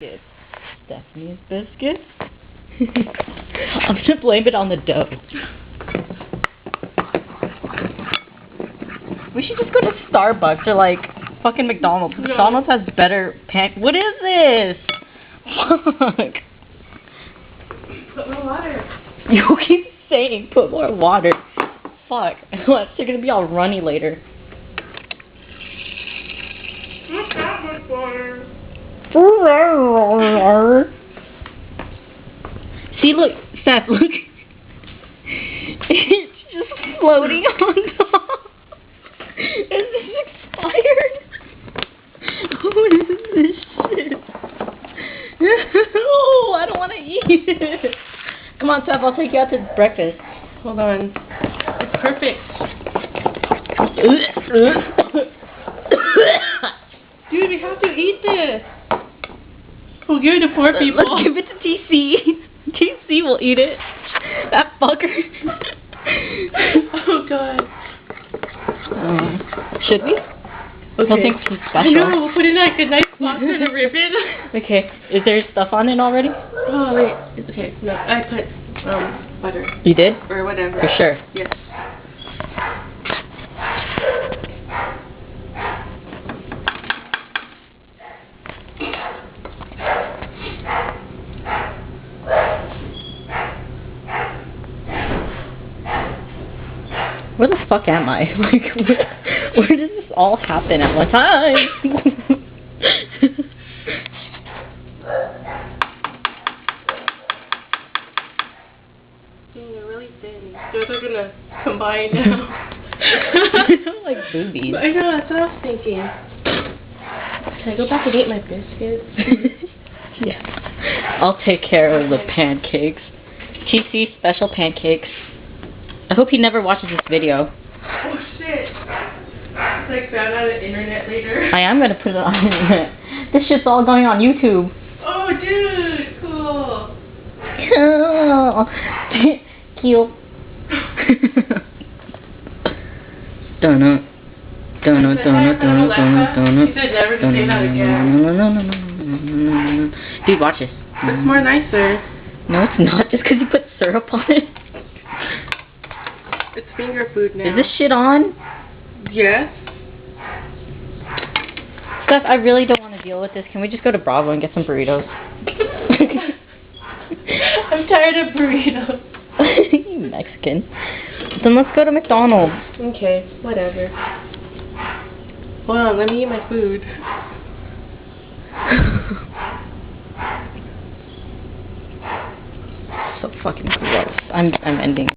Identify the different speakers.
Speaker 1: biscuits. Stephanie's biscuits. I'm gonna blame it on the dough. We should just go to Starbucks or like fucking McDonald's. No. McDonald's has better What is this? Fuck.
Speaker 2: Put more water.
Speaker 1: You keep saying put more water. Fuck. Unless you're gonna be all runny later.
Speaker 2: Not that much water.
Speaker 1: See, look, Steph, look. It's just floating on top. Is this expired? What is this shit? Oh, I don't want to eat it. Come on, Steph, I'll take you out to breakfast.
Speaker 2: Hold on. It's perfect. Dude, we have to eat this. We'll give it to poor people.
Speaker 1: Let's give it to TC. TC will eat it. That fucker.
Speaker 2: Oh, God.
Speaker 1: Should we?
Speaker 2: Okay.
Speaker 1: Nothing special.
Speaker 2: I know, we'll put in like a nice box and a ribbon.
Speaker 1: Okay, is there stuff on it already?
Speaker 2: Oh, wait. It's okay. No, I put butter.
Speaker 1: You did?
Speaker 2: Or whatever.
Speaker 1: For sure.
Speaker 2: Yes.
Speaker 1: Where the fuck am I? Like, where does this all happen at one time?
Speaker 2: They're really thin. Those are gonna combine now.
Speaker 1: They look like boobies.
Speaker 2: I know, that's what I was thinking. Can I go back and eat my biscuits?
Speaker 1: Yeah. I'll take care of the pancakes. TC special pancakes. I hope he never watches this video.
Speaker 2: Oh shit. It's like found on the internet later.
Speaker 1: I am gonna put it on the internet. This shit's all going on YouTube.
Speaker 2: Oh dude, cool.
Speaker 1: Cool. Donut. Donut, donut, donut, donut, donut.
Speaker 2: He said never to say that again.
Speaker 1: Dude, watch this.
Speaker 2: It's more nicer.
Speaker 1: No, it's not. Just because you put syrup on it.
Speaker 2: It's finger food now.
Speaker 1: Is this shit on?
Speaker 2: Yes.
Speaker 1: Steph, I really don't want to deal with this. Can we just go to Bravo and get some burritos?
Speaker 2: I'm tired of burritos.
Speaker 1: You Mexican. Then let's go to McDonald's.
Speaker 2: Okay, whatever. Hold on, let me eat my food.
Speaker 1: So fucking gross. I'm ending.